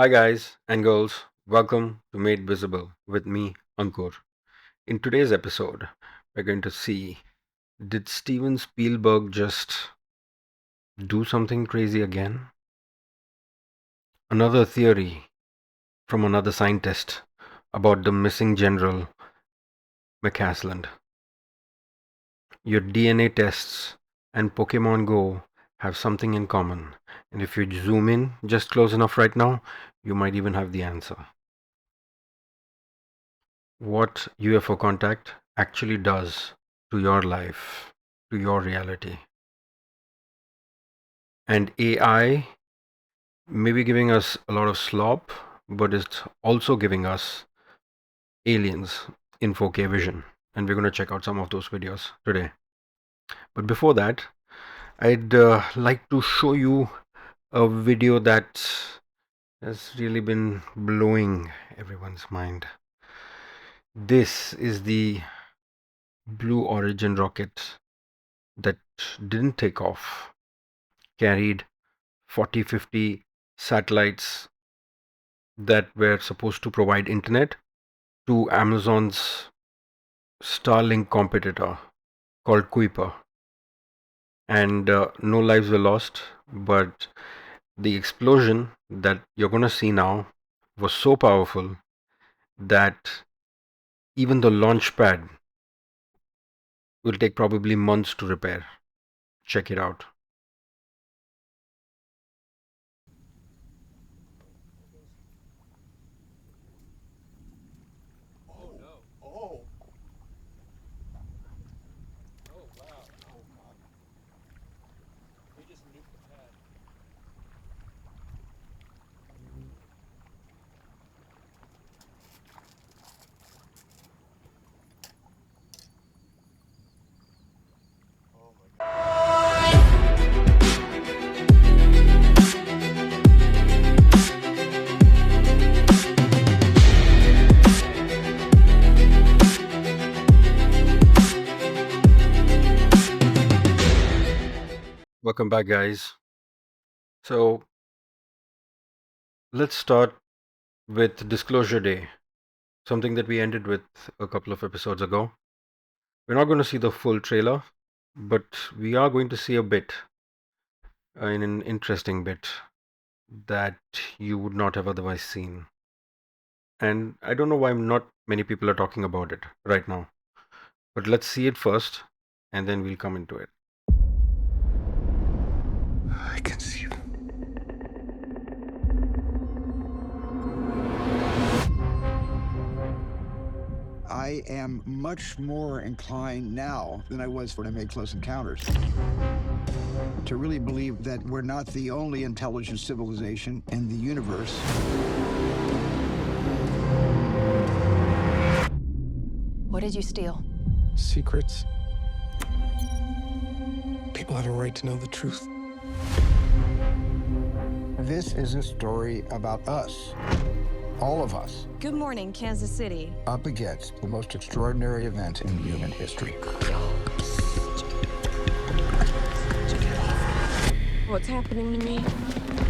Hi, guys and girls. Welcome to Made Visible with me, Ankur. In today's episode, we're going to see, did Steven Spielberg just do something crazy again? Another theory from another scientist about the missing General Mccasland. Your DNA tests and Pokemon Go have something in common. And if you zoom in just close enough right now, you might even have the answer. What UFO contact actually does to your life, to your reality. And AI may be giving us a lot of slop, but it's also giving us aliens in 4K vision. And we're going to check out some of those videos today. But before that, I'd like to show you a video that has really been blowing everyone's mind. This is the Blue Origin rocket that didn't take off, carried 40, 50 satellites that were supposed to provide internet to Amazon's Starlink competitor called Kuiper. And no lives were lost, but the explosion that you're going to see now was so powerful that even the launch pad will take probably months to repair. Check it out. Welcome back, guys. So let's start with Disclosure Day, something that we ended with a couple of episodes ago. We're not going to see the full trailer, but we are going to see a bit, in an interesting bit that you would not have otherwise seen. And I don't know why not many people are talking about it right now. But let's see it first, and then we'll come into it. I can see them. I am much more inclined now than I was when I made Close Encounters to really believe that we're not the only intelligent civilization in the universe. What did you steal? Secrets. People have a right to know the truth. This is a story about us, all of us, Good morning, Kansas City. up against the most extraordinary event in human history. What's happening to me?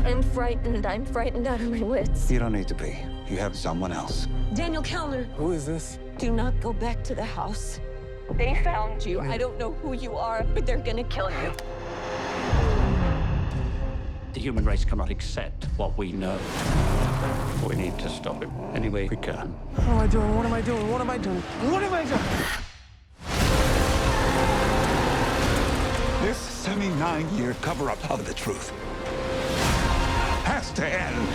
I'm frightened. I'm frightened out of my wits. You don't need to be. You have someone else. Daniel Kellner, Who is this? do not go back to the house. They found you. I don't know who you are, but they're gonna kill you. The human race cannot accept what we know. We need to stop it any way we can. What am I doing? What am I doing? What am I doing? What am I doing? This 79-year cover-up of the truth has to end.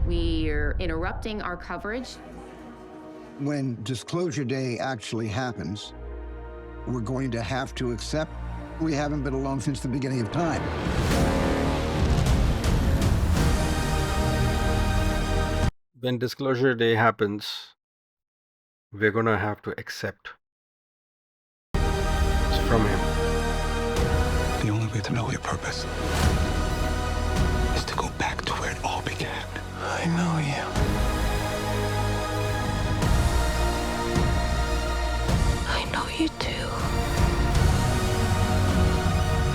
We're interrupting our coverage. When Disclosure Day actually happens, we're going to have to accept we haven't been alone since the beginning of time. When Disclosure Day happens, we're going to have to accept it's from him. The only way to know your purpose is to go back to where it all began. I know you. I know you do.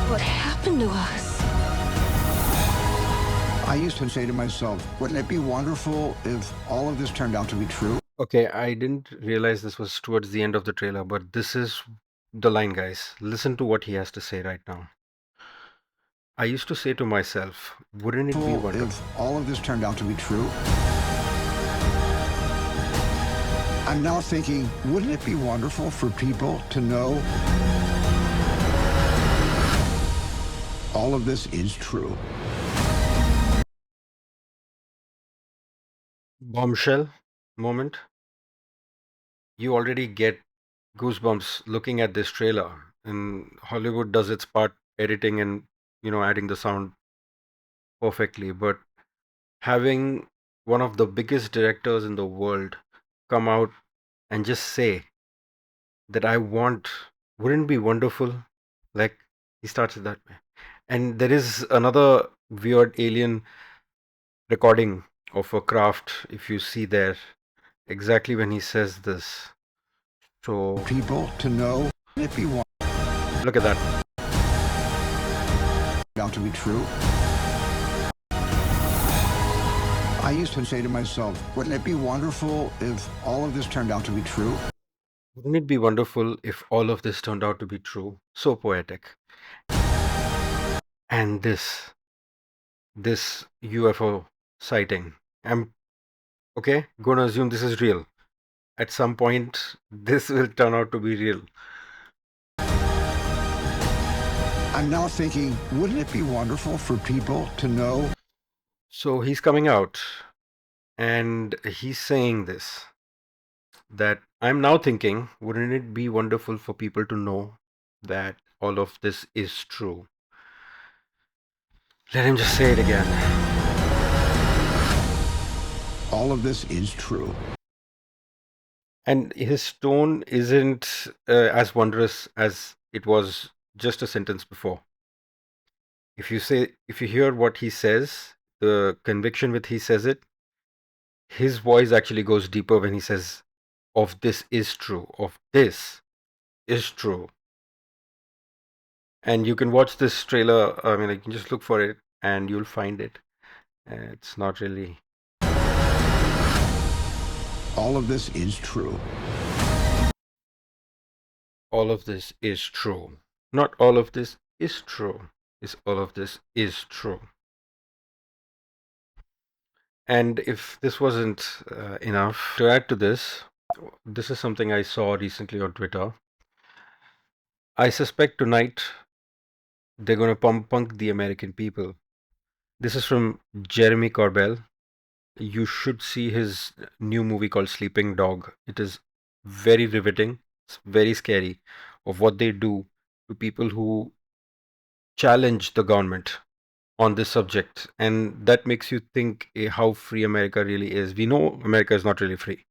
What happened to us? used to say to myself, wouldn't it be wonderful if all of this turned out to be true? Okay, I didn't realize this was towards the end of the trailer, but this is the line, guys. Listen to what he has to say right now. I used to say to myself, wouldn't it be wonderful if all of this turned out to be true? I'm now thinking, wouldn't it be wonderful for people to know all of this is true? bombshell moment? You already get goosebumps looking at this trailer. And Hollywood does its part editing and, adding the sound perfectly. But having one of the biggest directors in the world come out and just say that wouldn't it be wonderful? Like, he starts it that way. And there is another weird alien recording of a craft, if you see there, exactly when he says this. So, People to know it be look at that. out to be true. I used to say to myself, wouldn't it be wonderful if all of this turned out to be true? Wouldn't it be wonderful if all of this turned out to be true? So poetic. And this UFO sighting. I'm gonna assume this is real. At some point, this will turn out to be real. I'm now thinking, wouldn't it be wonderful for people to know? So he's coming out and he's saying this, that I'm now thinking, wouldn't it be wonderful for people to know that all of this is true? Let him just say it again. All of this is true. And his tone isn't as wondrous as it was just a sentence before. If you hear what he says, the conviction with he says it, his voice actually goes deeper when he says, of this is true, of this is true. And you can watch this trailer, I mean, you can just look for it and you'll find it. It's not really. All of this is true. All of this is true. Not all of this is true. It's all of this is true. And if this wasn't enough, to add to this, this is something I saw recently on Twitter. I suspect tonight they're going to punk the American people. This is from Jeremy Corbell. You should see his new movie called Sleeping Dog. It is very riveting. It's very scary of what they do to people who challenge the government on this subject. And that makes you think how free America really is. We know America is not really free,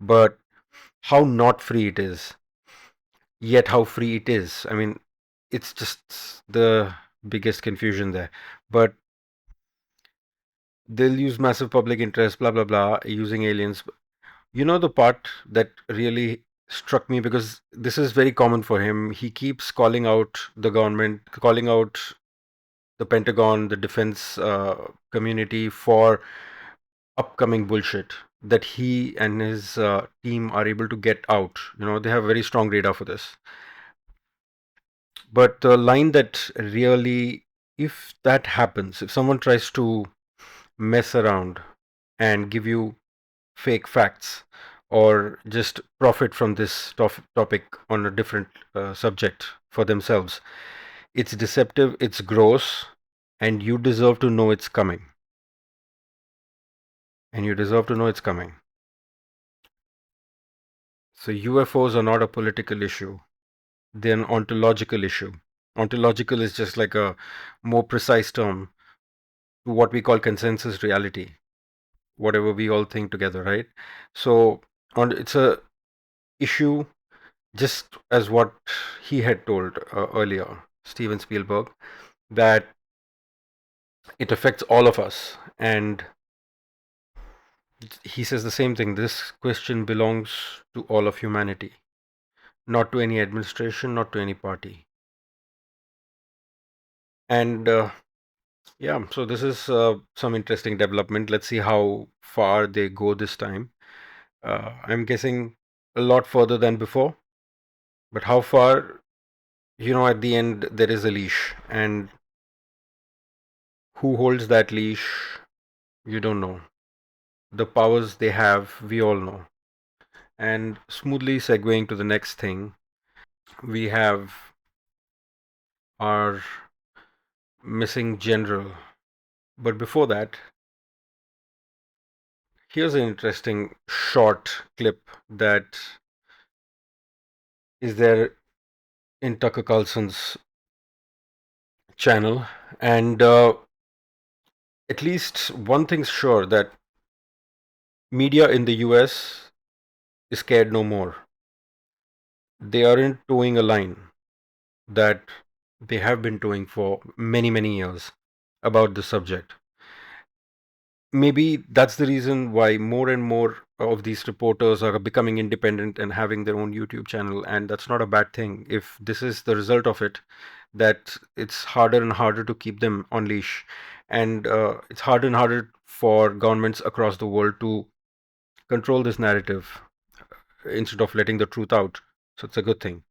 but how not free it is, yet how free it is. I mean, it's just the biggest confusion there. But they'll use massive public interest, blah, blah, blah, using aliens. You know, the part that really struck me, because this is very common for him, he keeps calling out the government, calling out the Pentagon, the defense community for upcoming bullshit that he and his team are able to get out. They have very strong radar for this. But the line that really, if that happens, if someone tries to mess around and give you fake facts or just profit from this topic on a different subject for themselves, it's deceptive, it's gross, and you deserve to know it's coming. And you deserve to know it's coming. So UFOs are not a political issue. They're an ontological issue. Ontological is just like a more precise term to what we call consensus reality, whatever we all think together, right? So it's a issue, just as what he had told earlier, Steven Spielberg, that it affects all of us. And he says the same thing. This question belongs to all of humanity, not to any administration, not to any party. And Yeah, so this is some interesting development. Let's see how far they go this time. I'm guessing a lot further than before, but how far, at the end, there is a leash, and who holds that leash, you don't know. The powers they have, we all know. And smoothly segueing to the next thing, we have our missing general. But before that, here's an interesting short clip that is there in Tucker Carlson's channel. And at least one thing's sure, that media in the US is scared no more. They aren't towing a line that they have been towing for many, many years about the subject. Maybe that's the reason why more and more of these reporters are becoming independent and having their own YouTube channel. And that's not a bad thing. If this is the result of it, that it's harder and harder to keep them on leash. And it's harder and harder for governments across the world to control this narrative instead of letting the truth out. So it's a good thing.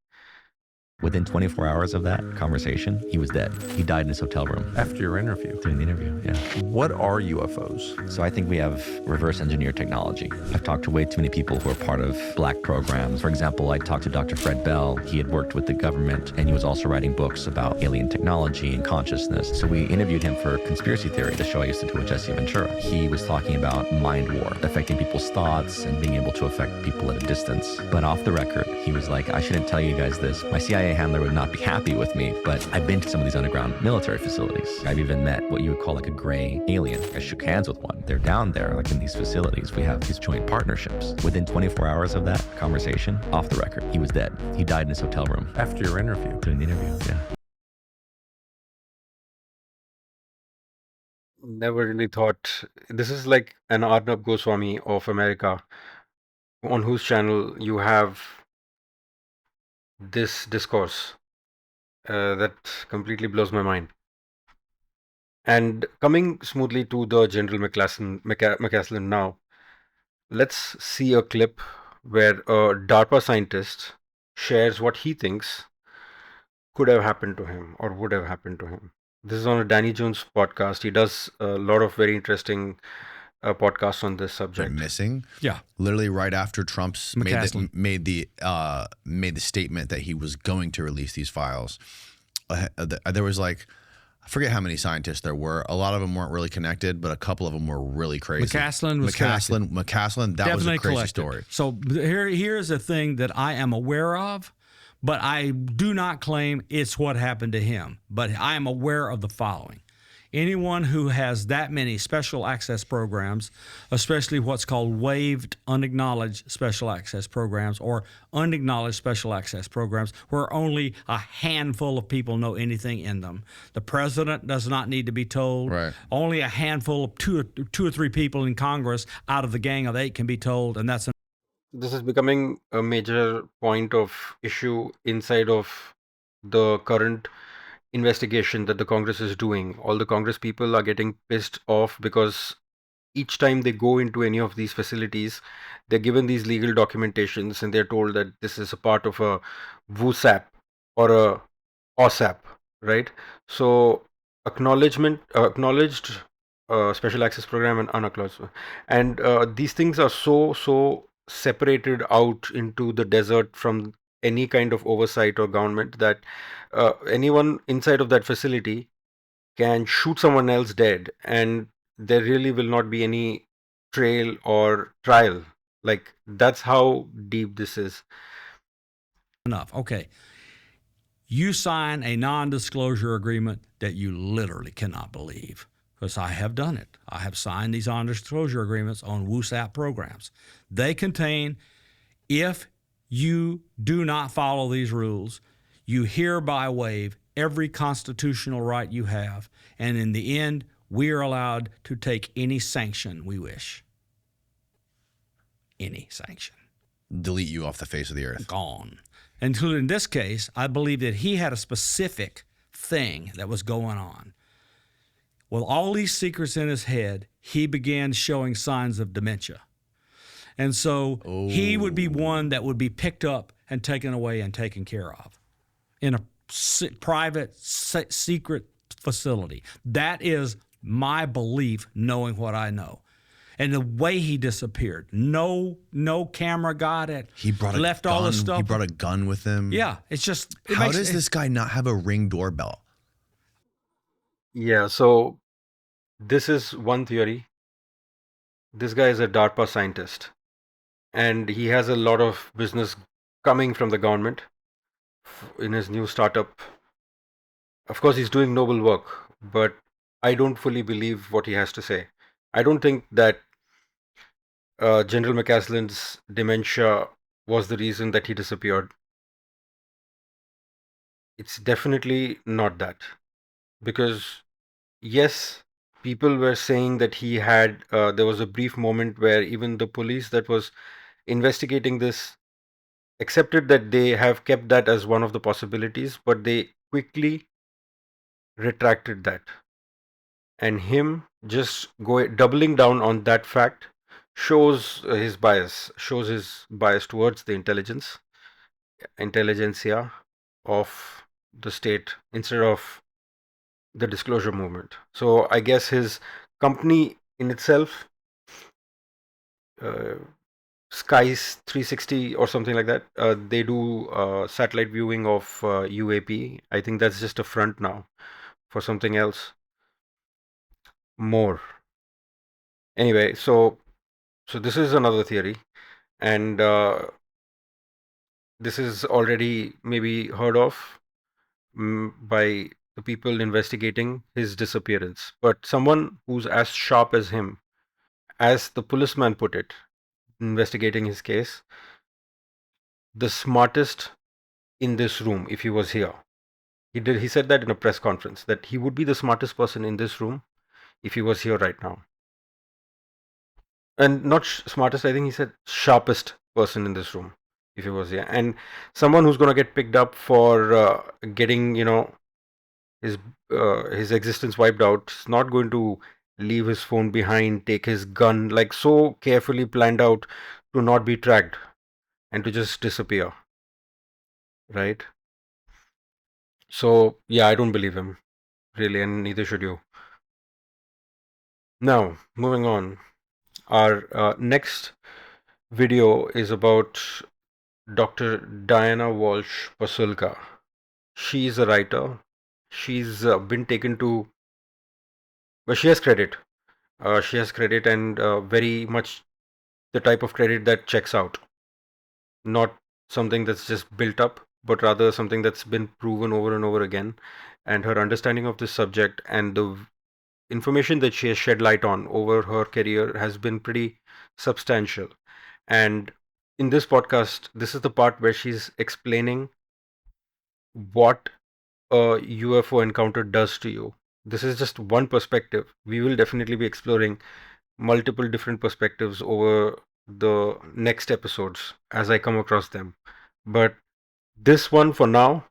Within 24 hours of that conversation, he was dead. He died in his hotel room. After your interview? During the interview, yeah. What are UFOs? So I think we have reverse engineer technology. I've talked to way too many people who are part of black programs. For example, I talked to Dr. Fred Bell. He had worked with the government, and he was also writing books about alien technology and consciousness. So we interviewed him for Conspiracy Theory, the show I used to do with Jesse Ventura. He was talking about mind war, affecting people's thoughts and being able to affect people at a distance. But off the record, he was like, I shouldn't tell you guys this. My CIA handler would not be happy with me, but I've been to some of these underground military facilities. I've even met what you would call like a gray alien. I shook hands with one. They're down there, like in these facilities. We have these joint partnerships. Within 24 hours of that conversation, off the record, he was dead. He died in his hotel room. After your interview? During the interview, yeah. Never really thought this is like an Arnab Goswami of America, on whose channel you have this discourse that completely blows my mind. And coming smoothly to the General Mccasland now, let's see a clip where a DARPA scientist shares what he thinks could have happened to him or would have happened to him. This is on a Danny Jones podcast. He does a lot of very interesting podcasts on this subject. Missing, Yeah. literally right after Trump's McCaslin. made the statement that he was going to release these files. There was like, I forget how many scientists there were. A lot of them weren't really connected, but a couple of them were really crazy. McCaslin was McCaslin, that was a definitely crazy collected. story. So here's a thing that I am aware of, but I do not claim it's what happened to him. But I am aware of the following. Anyone who has that many special access programs, especially what's called waived unacknowledged special access programs or unacknowledged special access programs, where only a handful of people know anything in them. The president does not need to be told. Right. Only a handful of two or three people in Congress out of the gang of 8 can be told, and that's This is becoming a major point of issue inside of the current investigation that the Congress is doing. All the Congress people are getting pissed off because each time they go into any of these facilities, they're given these legal documentations and they're told that this is a part of a WUSAP or a OSAP, right? So acknowledged special access program and unacknowledged, and these things are so separated out into the desert from any kind of oversight or government that anyone inside of that facility can shoot someone else dead, and there really will not be any trail or trial. Like, that's how deep this is. enough. Okay. You sign a non-disclosure agreement that you literally cannot believe, because I have done it. I have signed these non-disclosure agreements on WUSAP programs. They contain, if you do not follow these rules, you hereby waive every constitutional right you have, and in the end, we are allowed to take any sanction we wish. Any sanction. Delete you off the face of the earth. Gone. Until in this case, I believe that he had a specific thing that was going on. With all these secrets in his head, he began showing signs of dementia. And so he would be one that would be picked up and taken away and taken care of in a private, secret facility. That is my belief, knowing what I know. And the way he disappeared, no camera got it. He brought left all the stuff. He brought a gun with him. Yeah, it's just. How does this guy not have a Ring doorbell? Yeah, so this is one theory. This guy is a DARPA scientist, and he has a lot of business coming from the government in his new startup. Of course, he's doing noble work, but I don't fully believe what he has to say. I don't think that General Mccasland's dementia was the reason that he disappeared. It's definitely not that. Because, yes, people were saying that he had, there was a brief moment where even the police that was investigating this accepted that they have kept that as one of the possibilities, but they quickly retracted that. And him just doubling down on that fact shows his bias towards the intelligentsia of the state instead of the disclosure movement. So I guess his company in itself, Skies 360 or something like that, they do satellite viewing of UAP. I think that's just a front now for something else more. Anyway, so this is another theory, and this is already maybe heard of by the people investigating his disappearance. But someone who's as sharp as him, as the policeman put it, investigating his case, the smartest in this room, if he was here. He said that in a press conference, that he would be the smartest person in this room if he was here right now. And not smartest, I think he said sharpest person in this room if he was here. And someone who's going to get picked up for getting, his existence wiped out, is not going to leave his phone behind, take his gun, like so carefully planned out to not be tracked and to just disappear. Right? So, yeah, I don't believe him, really, and neither should you. Now, moving on. Our next video is about Dr. Diana Walsh Pasulka. She's a writer. She's been taken to, but she has credit. She has credit, and very much the type of credit that checks out. Not something that's just built up, but rather something that's been proven over and over again. And her understanding of this subject and the information that she has shed light on over her career has been pretty substantial. And in this podcast, this is the part where she's explaining what a UFO encounter does to you. This is just one perspective. We will definitely be exploring multiple different perspectives over the next episodes as I come across them. But this one for now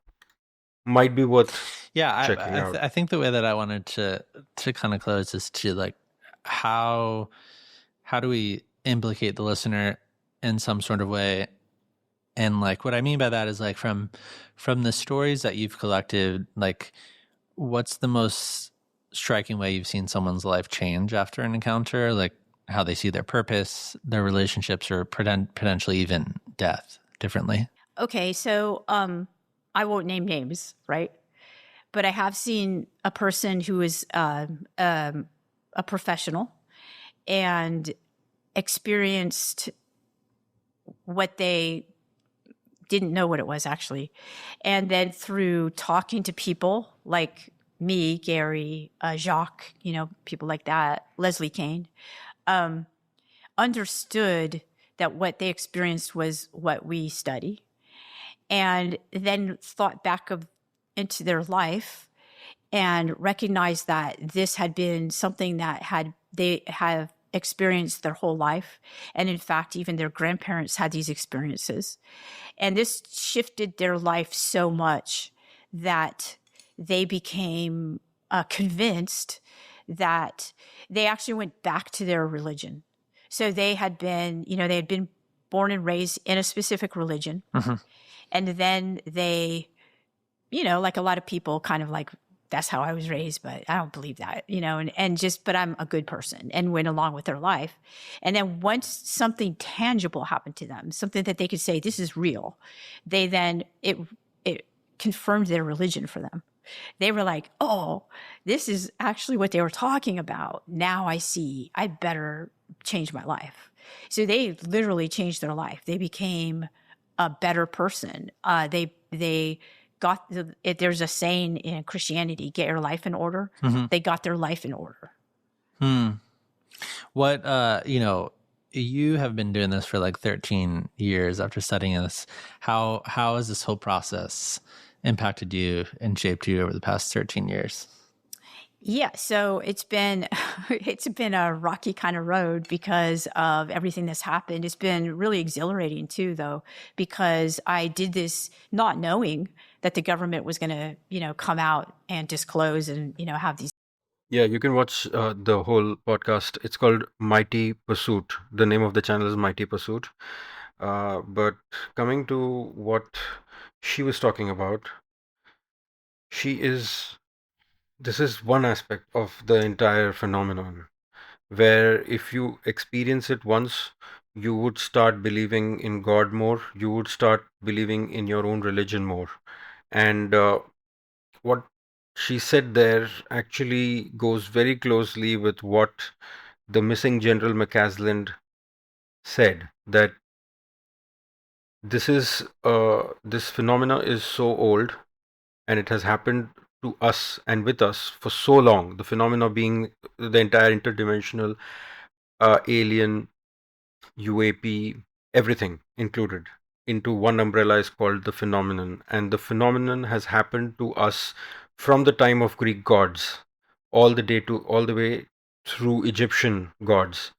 might be worth checking out. I think the way that I wanted to kind of close is to like how do we implicate the listener in some sort of way. And like what I mean by that is like from the stories that you've collected, like what's the most striking way you've seen someone's life change after an encounter, like how they see their purpose, their relationships, or potentially even death differently? Okay, so I won't name names, right? But I have seen a person who is a professional and experienced what they didn't know what it was actually. And then through talking to people like me, Gary, Jacques, people like that, Leslie Kane, understood that what they experienced was what we study, and then thought back into their life and recognized that this had been something that they have experienced their whole life. And in fact, even their grandparents had these experiences. And this shifted their life so much that they became convinced that they actually went back to their religion. So they had been, they had been born and raised in a specific religion. And then they, like a lot of people kind of like, that's how I was raised, but I don't believe that, but I'm a good person, and went along with their life. And then once something tangible happened to them, something that they could say, this is real, they then, it confirmed their religion for them. They were like, oh, this is actually what they were talking about. Now I see, I better change my life. So they literally changed their life. They became a better person. They got there's a saying in Christianity, get your life in order. They got their life in order. What, you have been doing this for like 13 years after studying this. How has this whole process impacted you and shaped you over the past 13 years? Yeah, so it's been a rocky kind of road because of everything that's happened. It's been really exhilarating too, though, because I did this not knowing that the government was going to, come out and disclose and, have these. Yeah, you can watch the whole podcast. It's called Mighty Pursuit. The name of the channel is Mighty Pursuit. But coming to what she was talking about, this is one aspect of the entire phenomenon, where if you experience it once, you would start believing in God more, you would start believing in your own religion more. And what she said there actually goes very closely with what the missing General Mccasland said, that this phenomena is so old, and it has happened to us and with us for so long. The phenomena being the entire interdimensional alien, UAP, everything included into one umbrella is called the phenomenon. And the phenomenon has happened to us from the time of Greek gods, all the way through Egyptian gods,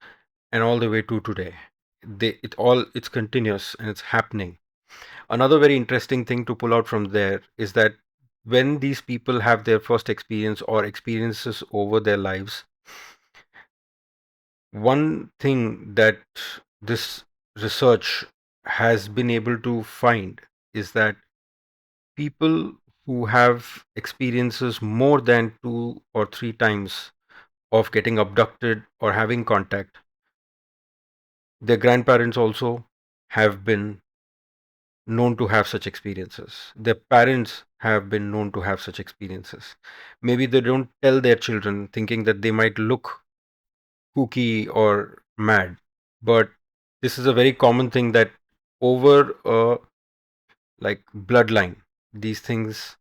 and all the way to today. It's continuous and it's happening. Another very interesting thing to pull out from there is that when these people have their first experience or experiences over their lives, one thing that this research has been able to find is that people who have experiences more than 2 or 3 times of getting abducted or having contact, their grandparents also have been known to have such experiences. Their parents have been known to have such experiences. Maybe they don't tell their children, thinking that they might look kooky or mad, but this is a very common thing that over a bloodline, these things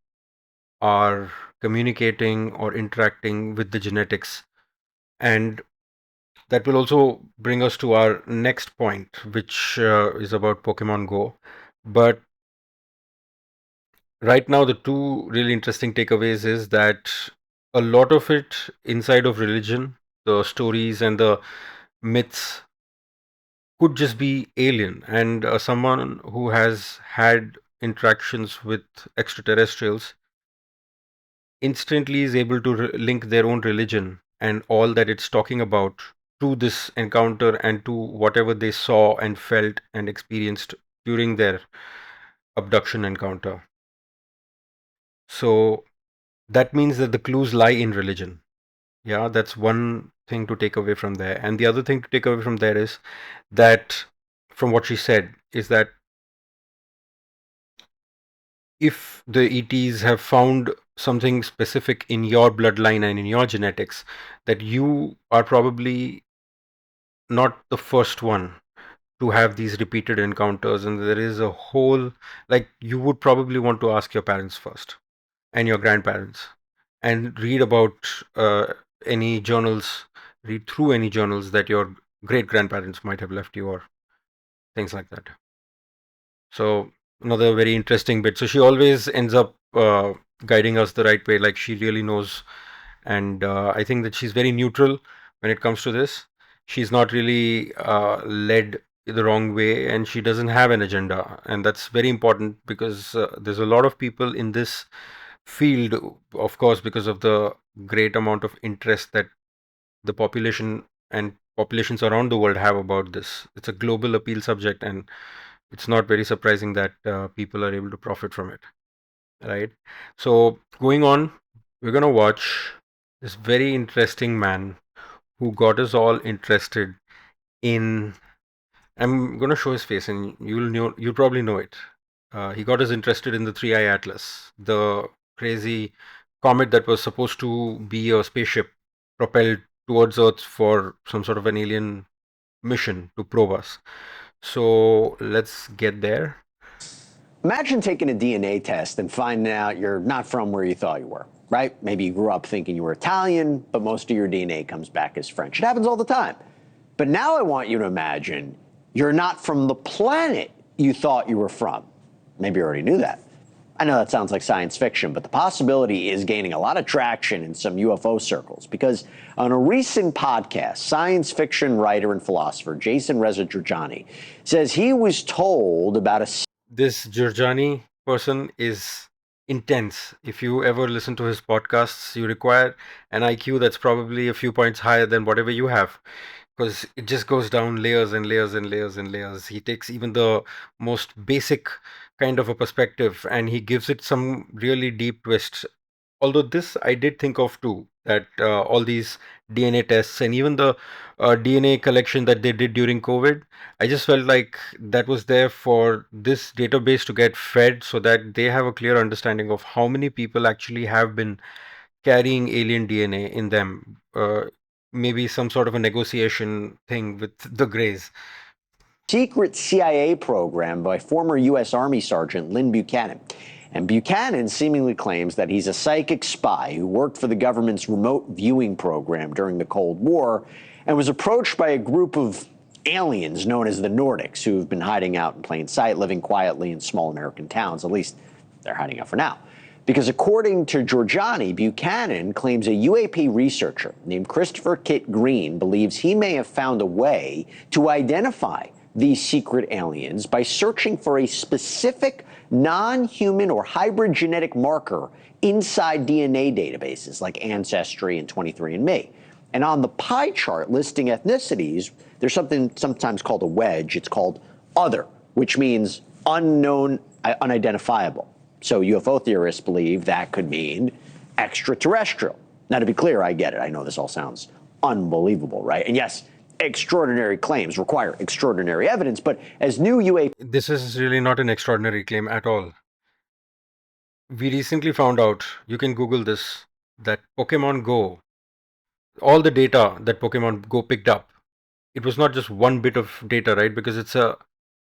are communicating or interacting with the genetics. And that will also bring us to our next point, which is about Pokemon Go. But right now, the two really interesting takeaways is that a lot of it inside of religion, the stories and the myths, could just be alien. And someone who has had interactions with extraterrestrials instantly is able to link their own religion and all that it's talking about to this encounter and to whatever they saw and felt and experienced during their abduction encounter. So that means that the clues lie in religion. Yeah, that's one thing to take away from there. And the other thing to take away from there is that, from what she said, is that if the ETs have found something specific in your bloodline and in your genetics, that you are probably not the first one to have these repeated encounters. And there is a whole, like, you would probably want to ask your parents first and your grandparents and read about any journals, read through any journals that your great grandparents might have left you or things like that. So another very interesting bit. So she always ends up guiding us the right way, like she really knows. And I think that she's very neutral when it comes to this. She's not really led the wrong way, and she doesn't have an agenda. And that's very important because there's a lot of people in this field, of course, because of the great amount of interest that the population and populations around the world have about this. It's a global appeal subject, and it's not very surprising that people are able to profit from it, right? So, going on, we're going to watch this very interesting man who got us all interested in. I'm going to show his face, and you'll probably know it. He got us interested in the Three Eye Atlas, the crazy comet that was supposed to be a spaceship propelled towards Earth for some sort of an alien mission to probe us. So let's get there. Imagine taking a DNA test and finding out you're not from where you thought you were, right? Maybe you grew up thinking you were Italian, but most of your DNA comes back as French. It happens all the time. But now I want you to imagine you're not from the planet you thought you were from. Maybe you already knew that. I know that sounds like science fiction, but the possibility is gaining a lot of traction in some UFO circles because on a recent podcast, science fiction writer and philosopher Jason Rezajani says he was told about a... This Giorgiani person is intense. If you ever listen to his podcasts, you require an IQ that's probably a few points higher than whatever you have, because it just goes down layers and layers and layers and layers. He takes even the most basic kind of a perspective and he gives it some really deep twists. Although this I did think of too, that all these DNA tests and even the DNA collection that they did during COVID, I just felt like that was there for this database to get fed so that they have a clear understanding of how many people actually have been carrying alien DNA in them. Maybe some sort of a negotiation thing with the Greys. Secret CIA program by former U.S. Army Sergeant Lynn Buchanan. And Buchanan seemingly claims that he's a psychic spy who worked for the government's remote viewing program during the Cold War and was approached by a group of aliens known as the Nordics who've been hiding out in plain sight, living quietly in small American towns. At least they're hiding out for now. Because according to Giorgiani, Buchanan claims a UAP researcher named Christopher Kit Green believes he may have found a way to identify these secret aliens by searching for a specific non-human or hybrid genetic marker inside DNA databases like Ancestry and 23andMe. And on the pie chart listing ethnicities, there's something sometimes called a wedge. It's called other, which means unknown, unidentifiable. So UFO theorists believe that could mean extraterrestrial. Now, to be clear, I get it. I know this all sounds unbelievable, right? And yes, extraordinary claims require extraordinary evidence, but as new UAP... This is really not an extraordinary claim at all. We recently found out, you can Google this, that Pokemon Go, all the data that Pokemon Go picked up, it was not just one bit of data, right? Because it's a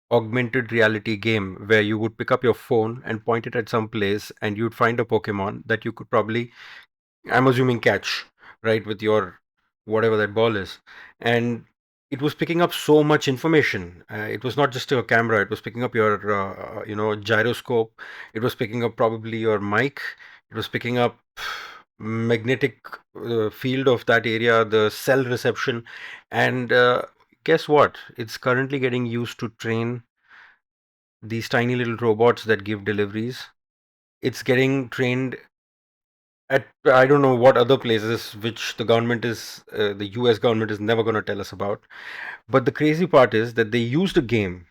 augmented reality game where you would pick up your phone and point it at some place and you'd find a Pokemon that you could probably, I'm assuming, catch, right, with your whatever that ball is. And it was picking up so much information. It was not just your camera, it was picking up your gyroscope, it was picking up probably your mic, it was picking up magnetic field of that area, the cell reception, and guess what, it's currently getting used to train these tiny little robots that give deliveries. It's getting trained at I don't know what other places, which the US government is never going to tell us about. But the crazy part is that they used a game,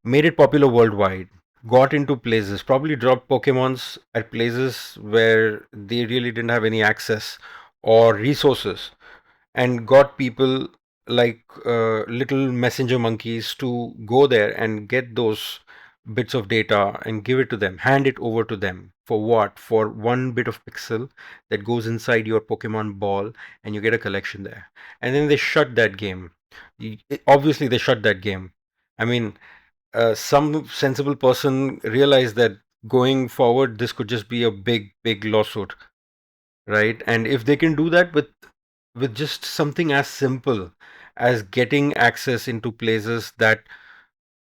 made it popular worldwide, got into places, probably dropped Pokemons at places where they really didn't have any access or resources, and got people like little messenger monkeys to go there and get those bits of data and give it to them, hand it over to them. For what? For one bit of pixel that goes inside your Pokemon ball, and you get a collection there. And then they shut that game. Obviously, they shut that game. I mean, some sensible person realized that going forward, this could just be a big, big lawsuit, right? And if they can do that with just something as simple as getting access into places that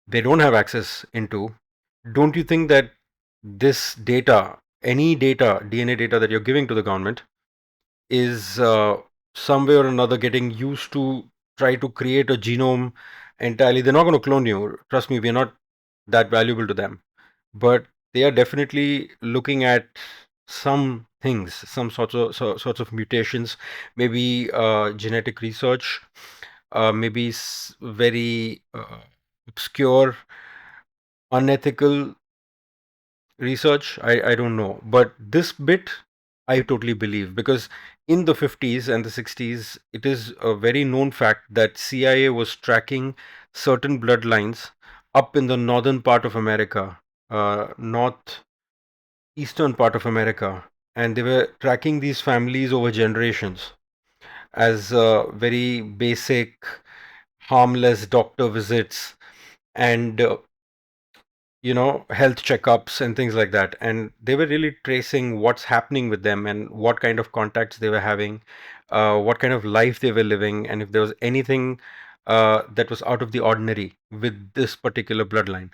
they don't have access into, don't you think that this data, any data, DNA data that you're giving to the government, is some way or another getting used to try to create a genome entirely? They're not going to clone you. Trust me, we're not that valuable to them. But they are definitely looking at something things, some sorts of mutations, maybe genetic research, maybe very obscure, unethical research. I don't know, but this bit I totally believe, because in the 50s and the 60s, it is a very known fact that CIA was tracking certain bloodlines up in the northern part of America, north eastern part of America, and they were tracking these families over generations as very basic, harmless doctor visits and health checkups and things like that. And they were really tracing what's happening with them and what kind of contacts they were having, what kind of life they were living, and if there was anything that was out of the ordinary with this particular bloodline.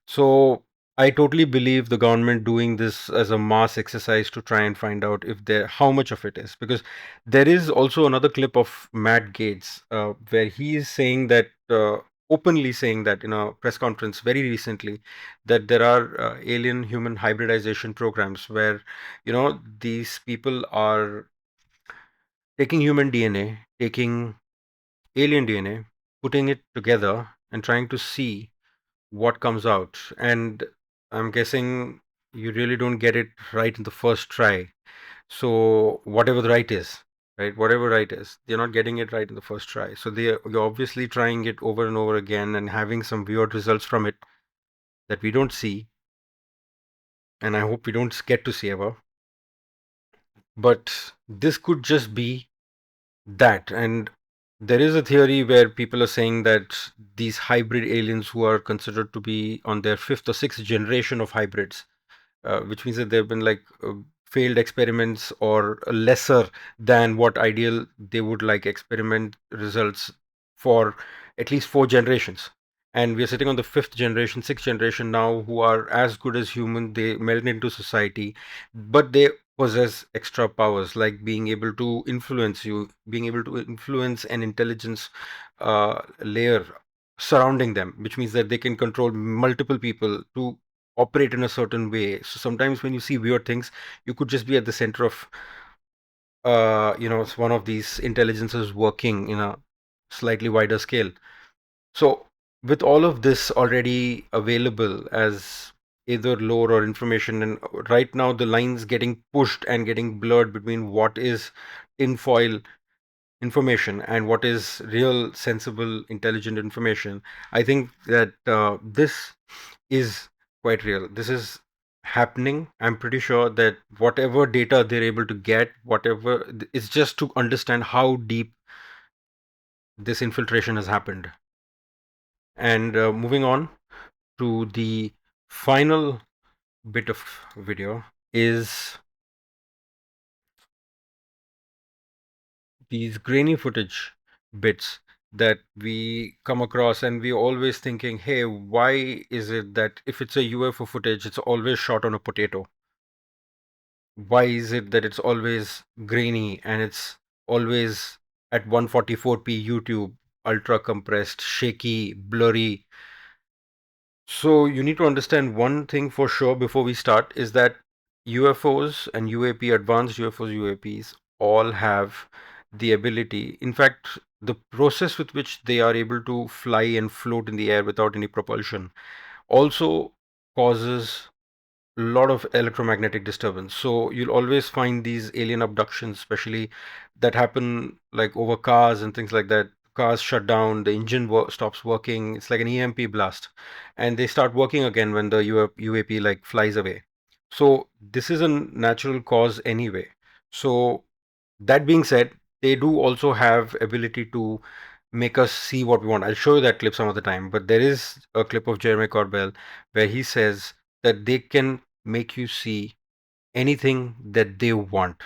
So I totally believe the government doing this as a mass exercise to try and find out if there how much of it is, because there is also another clip of Matt Gates where he is saying that openly saying that in a press conference very recently that there are alien human hybridization programs where these people are taking human DNA, taking alien DNA, putting it together and trying to see what comes out. And I'm guessing you really don't get it right in the first try. So whatever the right is, right? Whatever right is, they're not getting it right in the first try. So you're obviously trying it over and over again and having some weird results from it that we don't see. And I hope we don't get to see ever. But this could just be that. And there is a theory where people are saying that these hybrid aliens who are considered to be on their fifth or sixth generation of hybrids, which means that there have been like failed experiments or lesser than what ideal they would like experiment results for at least 4 generations. And we are sitting on the fifth generation, sixth generation now, who are as good as human. They meld into society, but they possess extra powers like being able to influence you, being able to influence an intelligence layer surrounding them, which means that they can control multiple people to operate in a certain way. So sometimes when you see weird things, you could just be at the center of it's one of these intelligences working in a slightly wider scale. So with all of this already available as either lore or information, and right now the lines getting pushed and getting blurred between what is tinfoil information and what is real sensible intelligent information, I think that this is quite real. This is happening. I'm pretty sure that whatever data they're able to get, whatever, it's just to understand how deep this infiltration has happened. And moving on to the final bit of video is these grainy footage bits that we come across, and we're always thinking, hey, why is it that if it's a UFO footage, it's always shot on a potato? Why is it that it's always grainy and it's always at 144p YouTube, ultra compressed, shaky, blurry? So you need to understand one thing for sure before we start is that UFOs and UAP, advanced UFOs, UAPs, all have the ability, in fact, the process with which they are able to fly and float in the air without any propulsion also causes a lot of electromagnetic disturbance. So you'll always find these alien abductions, especially that happen like over cars and things like that. Cars shut down, the engine stops working. It's like an EMP blast, and they start working again when the UAP like flies away. So this is a natural cause anyway. So that being said, they do also have ability to make us see what we want. I'll show you that clip some of the time, but there is a clip of Jeremy Corbell where he says that they can make you see anything that they want,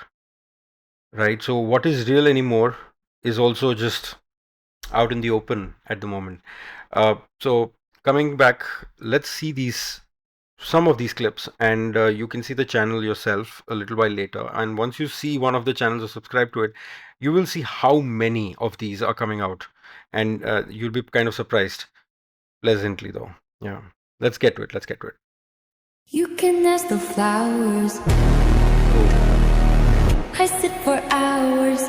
right? So what is real anymore is also just out in the open at the moment. So coming back, let's see some of these clips, and you can see the channel yourself a little while later. And once you see one of the channels or subscribe to it, you will see how many of these are coming out, and you'll be kind of surprised pleasantly though. Yeah, let's get to it. You can ask the flowers. I sit for hours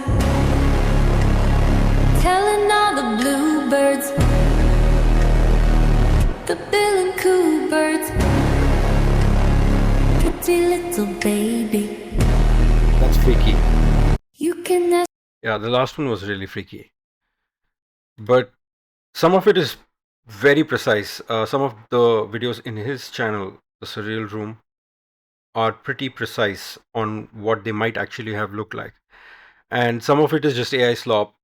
telling all the bluebirds, the bill and coo birds, pretty little baby. That's freaky. You can ask. Yeah, the last one was really freaky. But some of it is very precise. Some of the videos in his channel, The Surreal Room, are pretty precise on what they might actually have looked like. And some of it is just AI slop,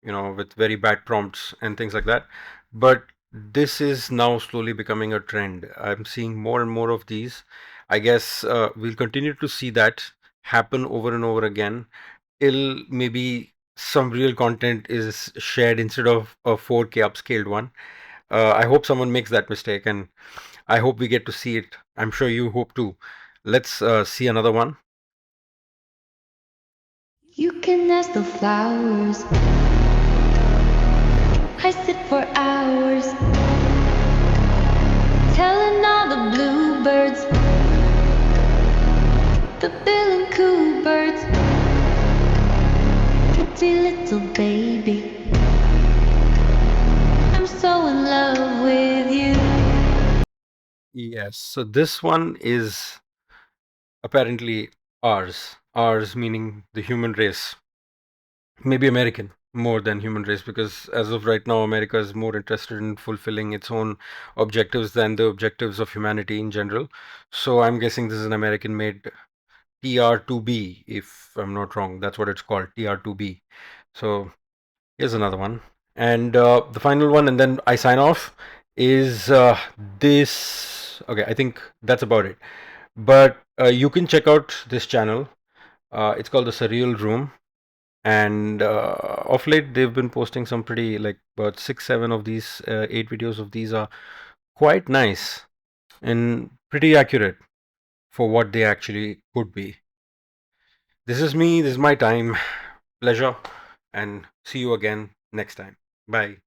with very bad prompts and things like that. But this is now slowly becoming a trend. I'm seeing more and more of these. I guess we'll continue to see that happen over and over again till maybe some real content is shared instead of a 4K upscaled one. I hope someone makes that mistake, and I hope we get to see it. I'm sure you hope too. Let's see another one. You can ask the flowers. I sit for hours telling all the bluebirds, the bill and coo birds, pretty little baby. I'm so in love with you. Yes, so this one is apparently ours. Ours meaning the human race. Maybe American more than human race, because as of right now, America is more interested in fulfilling its own objectives than the objectives of humanity in general. So I'm guessing this is an American made TR2B, if I'm not wrong. That's what it's called, TR2B. So here's another one. And the final one, and then I sign off, is this. Okay, I think that's about it. But you can check out this channel. It's called The Surreal Room. And of late, they've been posting some pretty, like, about 6, 7 of these, 8 videos of these are quite nice and pretty accurate for what they actually could be. This is me, this is my time. Pleasure, and see you again next time. Bye.